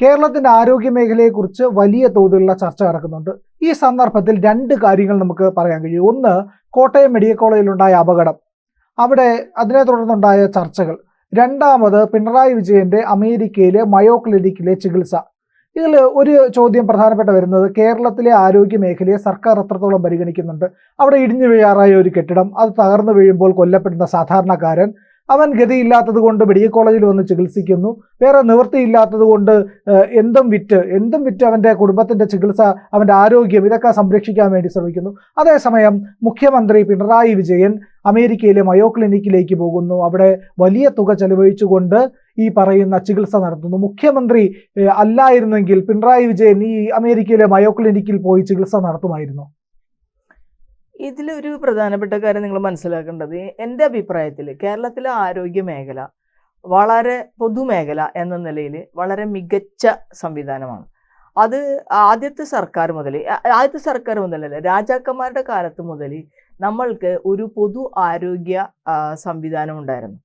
കേരളത്തിന്റെ ആരോഗ്യ മേഖലയെക്കുറിച്ച് വലിയ തോതിലുള്ള ചർച്ച നടക്കുന്നുണ്ട്. ഈ സന്ദർഭത്തിൽ രണ്ട് കാര്യങ്ങൾ നമുക്ക് പറയാൻ കഴിയും. ഒന്ന്, കോട്ടയം മെഡിക്കൽ കോളേജിലുണ്ടായ അപകടം, അവിടെ അതിനെ തുടർന്നുണ്ടായ ചർച്ചകൾ. രണ്ടാമത്, പിണറായി വിജയന്റെ അമേരിക്കയിലെ മയോ ക്ലിനിക്കിലെ ചികിത്സ. ഇതിൽ ഒരു ചോദ്യം പ്രധാനപ്പെട്ട വരുന്നത്, കേരളത്തിലെ ആരോഗ്യ മേഖലയെ സർക്കാർ എത്രത്തോളം പരിഗണിക്കുന്നുണ്ട്? അവിടെ ഇടിഞ്ഞു വീഴാറായ ഒരു കെട്ടിടം, അത് തകർന്നു വീഴുമ്പോൾ കൊല്ലപ്പെടുന്ന സാധാരണക്കാരൻ, അവൻ ഗതിയില്ലാത്തത് കൊണ്ട് മെഡിക്കൽ കോളേജിൽ വന്ന് ചികിത്സിക്കുന്നു, വേറെ നിവൃത്തിയില്ലാത്തത് കൊണ്ട് എന്തും വിറ്റ് അവൻ്റെ കുടുംബത്തിൻ്റെ ചികിത്സ, അവൻ്റെ ആരോഗ്യം, ഇതൊക്കെ സംരക്ഷിക്കാൻ വേണ്ടി ശ്രമിക്കുന്നു. അതേസമയം മുഖ്യമന്ത്രി പിണറായി വിജയൻ അമേരിക്കയിലെ മയോ ക്ലിനിക്കിലേക്ക് പോകുന്നു, അവിടെ വലിയ തുക ചെലവഴിച്ചുകൊണ്ട് ഈ പറയുന്ന ചികിത്സ നടത്തുന്നു. മുഖ്യമന്ത്രി അല്ലായിരുന്നെങ്കിൽ പിണറായി വിജയൻ ഈ അമേരിക്കയിലെ മയോ ക്ലിനിക്കിൽ പോയി ചികിത്സ നടത്തുമായിരുന്നു. ഇതിലൊരു പ്രധാനപ്പെട്ട കാര്യം നിങ്ങൾ മനസ്സിലാക്കേണ്ടത്, എൻ്റെ അഭിപ്രായത്തിൽ കേരളത്തിലെ ആരോഗ്യ മേഖല വളരെ പൊതുമേഖല എന്ന നിലയിൽ വളരെ മികച്ച സംവിധാനമാണ്. അത് ആദ്യത്തെ സർക്കാർ മുതലല്ല, രാജാക്കന്മാരുടെ കാലത്ത് മുതൽ നമ്മൾക്ക് ഒരു പൊതു ആരോഗ്യ സംവിധാനം ഉണ്ടായിരുന്നു.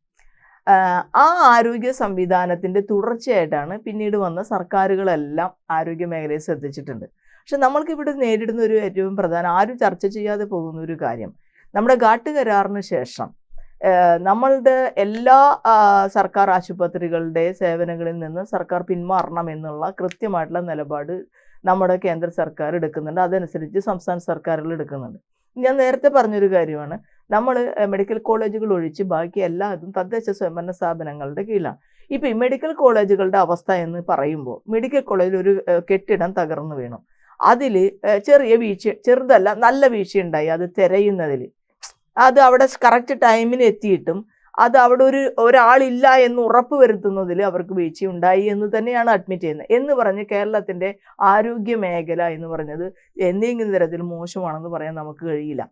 ആ ആരോഗ്യ സംവിധാനത്തിൻ്റെ തുടർച്ചയായിട്ടാണ് പിന്നീട് വന്ന സർക്കാരുകളെല്ലാം ആരോഗ്യ മേഖലയെ ശ്രദ്ധിച്ചിട്ടുണ്ട്. പക്ഷെ നമ്മൾക്ക് ഇവിടെ നേരിടുന്ന ഒരു ഏറ്റവും ആരും ചർച്ച ചെയ്യാതെ പോകുന്ന ഒരു കാര്യം, നമ്മുടെ ഘാട്ട് കരാറിന് ശേഷം നമ്മളുടെ എല്ലാ സർക്കാർ ആശുപത്രികളുടെ സേവനങ്ങളിൽ നിന്ന് സർക്കാർ പിന്മാറണം എന്നുള്ള കൃത്യമായിട്ടുള്ള നിലപാട് നമ്മുടെ കേന്ദ്ര സർക്കാർ എടുക്കുന്നുണ്ട്. അതനുസരിച്ച് സംസ്ഥാന സർക്കാരുകൾ എടുക്കുന്നുണ്ട്. ഞാൻ നേരത്തെ പറഞ്ഞൊരു കാര്യമാണ്, നമ്മൾ മെഡിക്കൽ കോളേജുകൾ ഒഴിച്ച് ബാക്കി എല്ലാതും തദ്ദേശ സ്വയംഭരണ സ്ഥാപനങ്ങളുടെ കീഴിലാണ്. ഇപ്പം ഈ മെഡിക്കൽ കോളേജുകളുടെ അവസ്ഥ എന്ന് പറയുമ്പോൾ, മെഡിക്കൽ കോളേജിൽ ഒരു കെട്ടിടം തകർന്നു വീണു, അതിൽ ചെറിയ ചെറുതല്ല നല്ല വീഴ്ചയുണ്ടായി. അത് തിരയുന്നതിൽ, അത് അവിടെ കറക്റ്റ് ടൈമിന് എത്തിയിട്ടും അത് അവിടെ ഒരാളില്ല എന്ന് ഉറപ്പ് വരുത്തുന്നതിൽ അവർക്ക് വീഴ്ചയുണ്ടായി എന്ന് തന്നെയാണ് അഡ്മിറ്റ് ചെയ്യുന്നത്. എന്ന് പറഞ്ഞ് കേരളത്തിൻ്റെ ആരോഗ്യ മേഖല എന്ന് പറഞ്ഞത് എന്തെങ്കിലും തരത്തിൽ മോശമാണെന്ന് പറയാൻ നമുക്ക് കഴിയില്ല.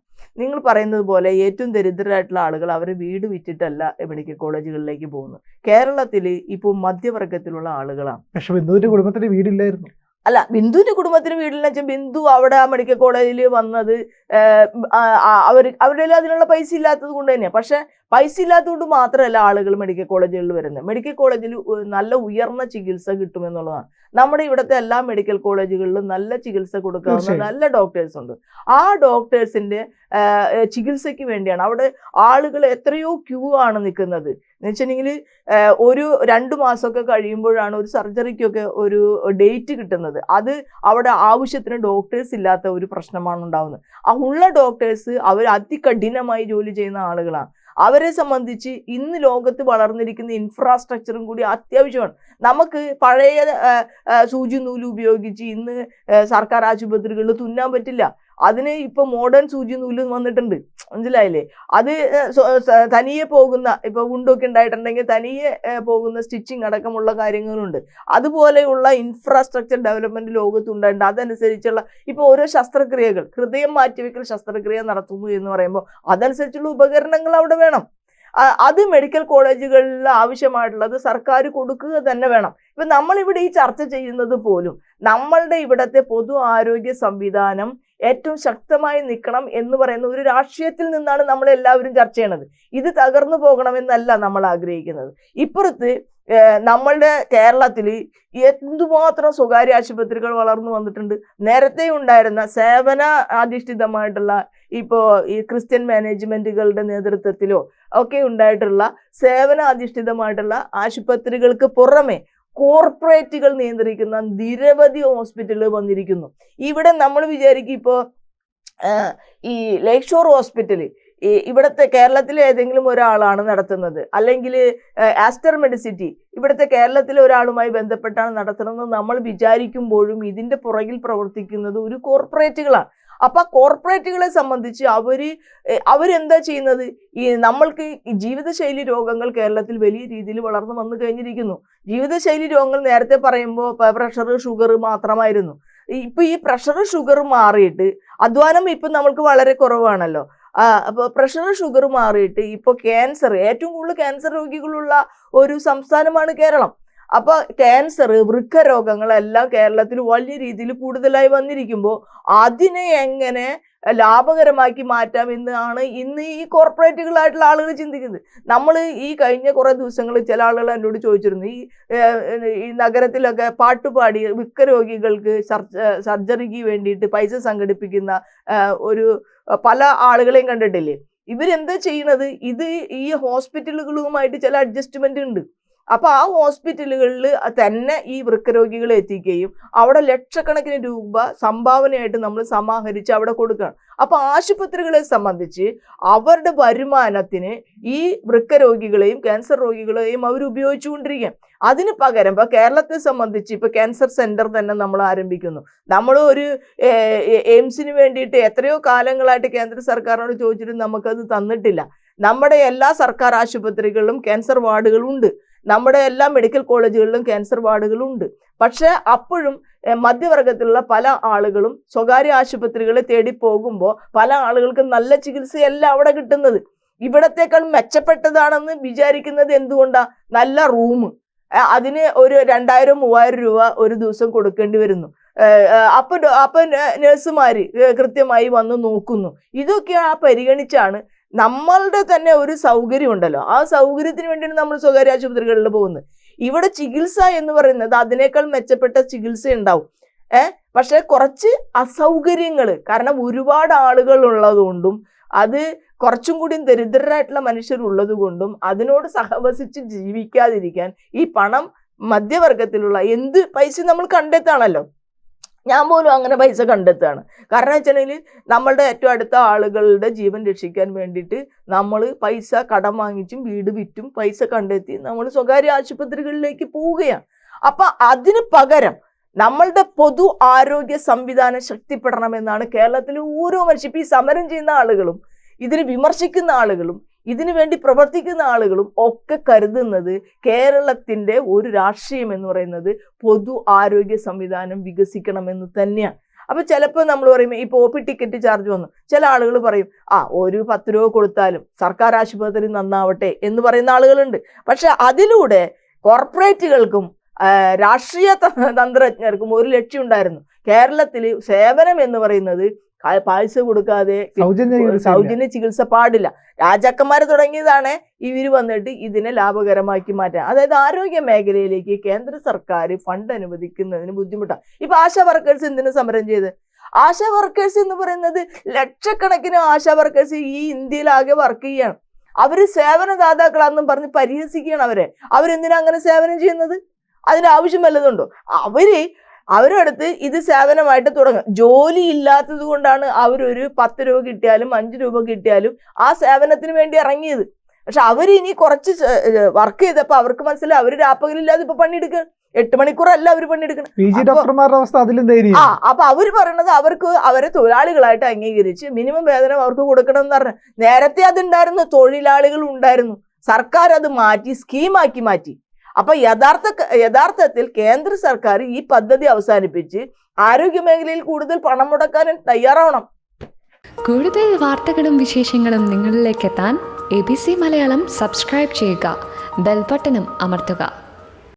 നിങ്ങൾ പറയുന്നത് പോലെ ഏറ്റവും ദരിദ്രരായിട്ടുള്ള ആളുകൾ അവർ വീട് വിറ്റിട്ടല്ല മെഡിക്കൽ കോളേജുകളിലേക്ക് പോകുന്നത്. കേരളത്തിൽ ഇപ്പോൾ മധ്യവർഗത്തിലുള്ള ആളുകളാണ്. പക്ഷെ ബിന്ദുവിന്റെ കുടുംബത്തിന് വീടില്ലായിരുന്നു. അല്ല, ബിന്ദുവിന്റെ കുടുംബത്തിന് വീടില്ലെന്ന് വെച്ചാൽ ബിന്ദു അവിടെ മെഡിക്കൽ കോളേജിൽ വന്നത് അവരുടെ അതിനുള്ള പൈസ ഇല്ലാത്തത് കൊണ്ട് തന്നെയാണ്. പക്ഷെ പൈസ ഇല്ലാത്തതുകൊണ്ട് മാത്രമല്ല ആളുകൾ മെഡിക്കൽ കോളേജുകളിൽ വരുന്നത്. മെഡിക്കൽ കോളേജിൽ നല്ല ഉയർന്ന ചികിത്സ കിട്ടുമെന്നുള്ളതാണ്. നമ്മുടെ ഇവിടുത്തെ എല്ലാ മെഡിക്കൽ കോളേജുകളിലും നല്ല ചികിത്സ കൊടുക്കാവുന്ന നല്ല ഡോക്ടേഴ്സ് ഉണ്ട്. ആ ഡോക്ടേഴ്സിന്റെ ചികിത്സയ്ക്ക് വേണ്ടിയാണ് അവിടെ ആളുകൾ എത്രയോ ക്യൂ ആണ് നിൽക്കുന്നത്. എന്ന് വെച്ചിട്ടുണ്ടെങ്കിൽ ഒരു 2 മാസമൊക്കെ കഴിയുമ്പോഴാണ് ഒരു സർജറിക്കൊക്കെ ഒരു ഡേറ്റ് കിട്ടുന്നത്. അത് അവിടെ ആവശ്യത്തിന് ഡോക്ടേഴ്സ് ഇല്ലാത്ത ഒരു പ്രശ്നമാണ് ഉണ്ടാകുന്നത്. ആ ഉള്ള ഡോക്ടേഴ്സ് അവർ അതികഠിനമായി ജോലി ചെയ്യുന്ന ആളുകളാണ്. അവരെ സംബന്ധിച്ച് ഇന്ന് ലോകത്ത് വളർന്നിരിക്കുന്ന ഇൻഫ്രാസ്ട്രക്ചറും കൂടി അത്യാവശ്യമാണ്. നമുക്ക് പഴയ സൂചി നൂല് ഉപയോഗിച്ച് ഇന്ന് സർക്കാർ ആശുപത്രികളിൽ തുന്നാൻ പറ്റില്ല. അതിന് ഇപ്പൊ മോഡേൺ സൂചി നൂല് വന്നിട്ടുണ്ട്, മനസ്സിലായില്ലേ? അത് തനിയെ പോകുന്ന, ഇപ്പൊ ഉണ്ടൊക്കെ ഉണ്ടായിട്ടുണ്ടെങ്കിൽ തനിയെ പോകുന്ന സ്റ്റിച്ചിങ് അടക്കമുള്ള കാര്യങ്ങളുണ്ട്. അതുപോലെയുള്ള ഇൻഫ്രാസ്ട്രക്ചർ ഡെവലപ്മെന്റ് ലോകത്ത് ഉണ്ടായിട്ടുണ്ട്. അതനുസരിച്ചുള്ള ഇപ്പൊ ഓരോ ശസ്ത്രക്രിയകൾ, ഹൃദയം മാറ്റിവെക്കൽ ശസ്ത്രക്രിയ നടത്തുന്നു എന്ന് പറയുമ്പോൾ അതനുസരിച്ചുള്ള ഉപകരണങ്ങൾ അവിടെ വേണം. അത് മെഡിക്കൽ കോളേജുകളിൽ ആവശ്യമായിട്ടുള്ളത് സർക്കാർ കൊടുക്കുക തന്നെ വേണം. ഇപ്പൊ നമ്മളിവിടെ ഈ ചർച്ച ചെയ്യുന്നത് പോലും നമ്മളുടെ ഇവിടത്തെ പൊതു ആരോഗ്യ സംവിധാനം ഏറ്റവും ശക്തമായി നിൽക്കണം എന്ന് പറയുന്ന ഒരു രാഷ്ട്രീയത്തിൽ നിന്നാണ് നമ്മൾ എല്ലാവരും ചർച്ച ചെയ്യണത്. ഇത് തകർന്നു പോകണമെന്നല്ല നമ്മൾ ആഗ്രഹിക്കുന്നത്. ഇപ്പുറത്ത് നമ്മളുടെ കേരളത്തിൽ എന്തുമാത്രം സ്വകാര്യ ആശുപത്രികൾ വളർന്നു വന്നിട്ടുണ്ട്. നേരത്തെ ഉണ്ടായിരുന്ന സേവന അധിഷ്ഠിതമായിട്ടുള്ള ഇപ്പോൾ ഈ ക്രിസ്ത്യൻ മാനേജ്മെന്റുകളുടെ നേതൃത്വത്തിലോ ഒക്കെ ഉണ്ടായിട്ടുള്ള സേവന അധിഷ്ഠിതമായിട്ടുള്ള ആശുപത്രികൾക്ക് പുറമെ കോർപ്പറേറ്റുകൾ നിയന്ത്രിക്കുന്ന നിരവധി ഹോസ്പിറ്റലുകൾ വന്നിരിക്കുന്നു. ഇവിടെ നമ്മൾ വിചാരിക്കും ഇപ്പോൾ ഈ ലേക്ക് ഷോർ ഹോസ്പിറ്റൽ ഇവിടുത്തെ കേരളത്തിലെ ഏതെങ്കിലും ഒരാളാണ് നടത്തുന്നത്, അല്ലെങ്കിൽ ആസ്റ്റർ മെഡിസിറ്റി ഇവിടുത്തെ കേരളത്തിലെ ഒരാളുമായി ബന്ധപ്പെട്ടാണ് നടത്തുന്നത് നമ്മൾ വിചാരിക്കുമ്പോഴും ഇതിന്റെ പുറകിൽ പ്രവർത്തിക്കുന്നത് ഒരു കോർപ്പറേറ്റുകളാണ്. അപ്പൊ കോർപ്പറേറ്റുകളെ സംബന്ധിച്ച് അവരെന്താ ചെയ്യുന്നത്? ഈ നമ്മൾക്ക് ഈ ജീവിതശൈലി രോഗങ്ങൾ കേരളത്തിൽ വലിയ രീതിയിൽ വളർന്നു വന്നു കഴിഞ്ഞിരിക്കുന്നു. ജീവിതശൈലി രോഗങ്ങൾ നേരത്തെ പറയുമ്പോൾ പ്രഷർ, ഷുഗർ മാത്രമായിരുന്നു. ഇപ്പൊ ഈ പ്രഷർ, ഷുഗർ മാറിയിട്ട് അധ്വാനം ഇപ്പൊ നമ്മൾക്ക് വളരെ കുറവാണല്ലോ. അപ്പോൾ പ്രഷർ, ഷുഗർ മാറിയിട്ട് ഇപ്പോൾ ക്യാൻസർ, ഏറ്റവും കൂടുതൽ ക്യാൻസർ രോഗികളുള്ള ഒരു സംസ്ഥാനമാണ് കേരളം. അപ്പൊ ക്യാൻസർ, വൃക്കരോഗങ്ങളെല്ലാം കേരളത്തിൽ വലിയ രീതിയിൽ കൂടുതലായി വന്നിരിക്കുമ്പോൾ അതിനെ എങ്ങനെ ലാഭകരമാക്കി മാറ്റാം എന്നാണ് ഇന്ന് ഈ കോർപ്പറേറ്റുകളായിട്ടുള്ള ആളുകൾ ചിന്തിക്കുന്നത്. നമ്മൾ ഈ കഴിഞ്ഞ കുറെ ദിവസങ്ങളിൽ ചില ആളുകൾ എന്നോട് ചോദിച്ചിരുന്നു, ഈ നഗരത്തിലൊക്കെ പാട്ടുപാടി വൃക്കരോഗികൾക്ക് സർജറിക്ക് വേണ്ടിയിട്ട് പൈസ സംഘടിപ്പിക്കുന്ന ഒരു പല ആളുകളെയും കണ്ടിട്ടില്ലേ? ഇവരെന്താ ചെയ്യണത്? ഇത് ഈ ഹോസ്പിറ്റലുകളുമായിട്ട് ചില അഡ്ജസ്റ്റ്മെന്റ് ഉണ്ട്. അപ്പൊ ആ ഹോസ്പിറ്റലുകളിൽ തന്നെ ഈ വൃക്കരോഗികളെ എത്തിക്കുകയും അവിടെ ലക്ഷക്കണക്കിന് രൂപ സംഭാവനയായിട്ട് നമ്മൾ സമാഹരിച്ച് അവിടെ കൊടുക്കുകയാണ്. അപ്പൊ ആശുപത്രികളെ സംബന്ധിച്ച് അവരുടെ വരുമാനത്തിന് ഈ വൃക്കരോഗികളെയും ക്യാൻസർ രോഗികളെയും അവർ ഉപയോഗിച്ചുകൊണ്ടിരിക്കുകയാണ്. അതിന് പകരം ഇപ്പൊ കേരളത്തെ സംബന്ധിച്ച് ഇപ്പൊ ക്യാൻസർ സെന്റർ തന്നെ നമ്മൾ ആരംഭിക്കുന്നു. നമ്മൾ ഒരു എയിംസിന് വേണ്ടിയിട്ട് എത്രയോ കാലങ്ങളായിട്ട് കേന്ദ്ര സർക്കാരിനോട് ചോദിച്ചിട്ട് നമുക്കത് തന്നിട്ടില്ല. നമ്മുടെ എല്ലാ സർക്കാർ ആശുപത്രികളിലും ക്യാൻസർ വാർഡുകളും ഉണ്ട്. നമ്മുടെ എല്ലാ മെഡിക്കൽ കോളേജുകളിലും ക്യാൻസർ വാർഡുകളുണ്ട്. പക്ഷെ അപ്പോഴും മധ്യവർഗത്തിലുള്ള പല ആളുകളും സ്വകാര്യ ആശുപത്രികളെ തേടി പോകുമ്പോൾ പല ആളുകൾക്കും നല്ല ചികിത്സയല്ല അവിടെ കിട്ടുന്നത്. ഇവിടത്തേക്കാൾ മെച്ചപ്പെട്ടതാണെന്ന് വിചാരിക്കുന്നത് എന്തുകൊണ്ടാ? നല്ല റൂം, അതിന് ഒരു 2000-3000 രൂപ ഒരു ദിവസം കൊടുക്കേണ്ടി വരുന്നു. അപ്പൊ നഴ്സുമാര് കൃത്യമായി വന്ന് നോക്കുന്നു. ഇതൊക്കെ പരിഗണിച്ചാണ് നമ്മളുടെ തന്നെ ഒരു സൗകര്യം ഉണ്ടല്ലോ, ആ സൗകര്യത്തിന് വേണ്ടിയാണ് നമ്മൾ സ്വകാര്യ ആശുപത്രികളിൽ പോകുന്നത്. ഇവിടെ ചികിത്സ എന്ന് പറയുന്നത് അതിനേക്കാൾ മെച്ചപ്പെട്ട ചികിത്സ ഉണ്ടാവും. പക്ഷെ കുറച്ച് അസൗകര്യങ്ങൾ, കാരണം ഒരുപാട് ആളുകൾ ഉള്ളതുകൊണ്ടും അത് കുറച്ചും കൂടി ദരിദ്രരായിട്ടുള്ള മനുഷ്യരുള്ളത് കൊണ്ടും അതിനോട് സഹവസിച്ച് ജീവിക്കാതിരിക്കാൻ ഈ പണം മധ്യവർഗത്തിലുള്ള എന്ത് പൈസ നമ്മൾ കണ്ടെത്താണല്ലോ. ഞാൻ പോലും അങ്ങനെ പൈസ കണ്ടെത്തുകയാണ്. കാരണം വെച്ചിട്ടുണ്ടെങ്കിൽ നമ്മളുടെ ഏറ്റവും അടുത്ത ആളുകളുടെ ജീവൻ രക്ഷിക്കാൻ വേണ്ടിയിട്ട് നമ്മൾ പൈസ കടം വാങ്ങിച്ചും വീട് വിറ്റും പൈസ കണ്ടെത്തി നമ്മൾ സ്വകാര്യ ആശുപത്രികളിലേക്ക് പോവുകയാണ്. അപ്പൊ അതിന് പകരം നമ്മളുടെ പൊതു ആരോഗ്യ സംവിധാനം ശക്തിപ്പെടണമെന്നാണ് കേരളത്തിലെ ഓരോ മനുഷ്യരും, ഈ സമരം ചെയ്യുന്ന ആളുകളും ഇതിന് വിമർശിക്കുന്ന ആളുകളും ഇതിനു വേണ്ടി പ്രവർത്തിക്കുന്ന ആളുകളും ഒക്കെ കരുതുന്നത് കേരളത്തിന്റെ ഒരു രാഷ്ട്രീയം എന്ന് പറയുന്നത് പൊതു ആരോഗ്യ സംവിധാനം വികസിക്കണമെന്ന് തന്നെയാണ്. അപ്പൊ ചിലപ്പോൾ നമ്മൾ പറയും ഈ പോപ്പി ടിക്കറ്റ് ചാർജ് വന്നു, ചില ആളുകൾ പറയും ഒരു 10 രൂപ കൊടുത്താലും സർക്കാർ ആശുപത്രി നന്നാവട്ടെ എന്ന് പറയുന്ന ആളുകളുണ്ട്. പക്ഷെ അതിലൂടെ കോർപ്പറേറ്റുകൾക്കും രാഷ്ട്രീയ തന്ത്രജ്ഞർക്കും ഒരു ലക്ഷ്യം ഉണ്ടായിരുന്നു. കേരളത്തിൽ സേവനം എന്ന് പറയുന്നത് പൈസ കൊടുക്കാതെ സൗജന്യ ചികിത്സ പാടില്ല. രാജാക്കന്മാർ തുടങ്ങിയതാണ് ഇവര് വന്നിട്ട് ഇതിനെ ലാഭകരമാക്കി മാറ്റാൻ. അതായത് ആരോഗ്യ മേഖലയിലേക്ക് കേന്ദ്ര സർക്കാർ ഫണ്ട് അനുവദിക്കുന്നതിന് ബുദ്ധിമുട്ടാണ്. ഇപ്പൊ ആശാ വർക്കേഴ്സ് എന്തിനു സമരം ചെയ്ത്? ആശാ വർക്കേഴ്സ് എന്ന് പറയുന്നത് ലക്ഷക്കണക്കിന് ആശാ വർക്കേഴ്സ് ഈ ഇന്ത്യയിലാകെ വർക്ക് ചെയ്യാണ്. അവര് സേവനദാതാക്കളാണെന്നും പറഞ്ഞ് പരിഹസിക്കുകയാണ് അവരെന്തിനാ അങ്ങനെ സേവനം ചെയ്യുന്നത്? അതിന് ആവശ്യം വല്ലതുണ്ടോ? അവരുടെ അടുത്ത് ഇത് സേവനമായിട്ട് തുടങ്ങും. ജോലി ഇല്ലാത്തത് കൊണ്ടാണ് അവരൊരു 10 രൂപ കിട്ടിയാലും 5 രൂപ കിട്ടിയാലും ആ സേവനത്തിന് വേണ്ടി ഇറങ്ങിയത്. പക്ഷെ അവരിനി കുറച്ച് വർക്ക് ചെയ്തപ്പോ അവർക്ക് മനസ്സിലായി അവർ രാപ്പകലില്ലാതെ ഇപ്പൊ പണിയെടുക്കുക. 8 മണിക്കൂറല്ല അവർ പണിയെടുക്കണം. അപ്പൊ അവര് പറയണത് അവരെ തൊഴിലാളികളായിട്ട് അംഗീകരിച്ച് മിനിമം വേതനം അവർക്ക് കൊടുക്കണം എന്ന് പറഞ്ഞു. നേരത്തെ അതുണ്ടായിരുന്നു, തൊഴിലാളികൾ ഉണ്ടായിരുന്നു. സർക്കാർ അത് മാറ്റി സ്കീമാക്കി മാറ്റി. അപ്പൊ യഥാർത്ഥത്തിൽ കേന്ദ്ര സർക്കാർ ഈ പദ്ധതി അവസാനിപ്പിച്ച് ആരോഗ്യ മേഖലയിൽ കൂടുതൽ പണം മുടക്കാൻ തയ്യാറാവണം. കൂടുതൽ വാർത്തകളും വിശേഷങ്ങളും നിങ്ങളിലേക്ക് എത്താൻ ABC മലയാളം സബ്സ്ക്രൈബ് ചെയ്യുക, ബെൽ ബട്ടണും അമർത്തുക.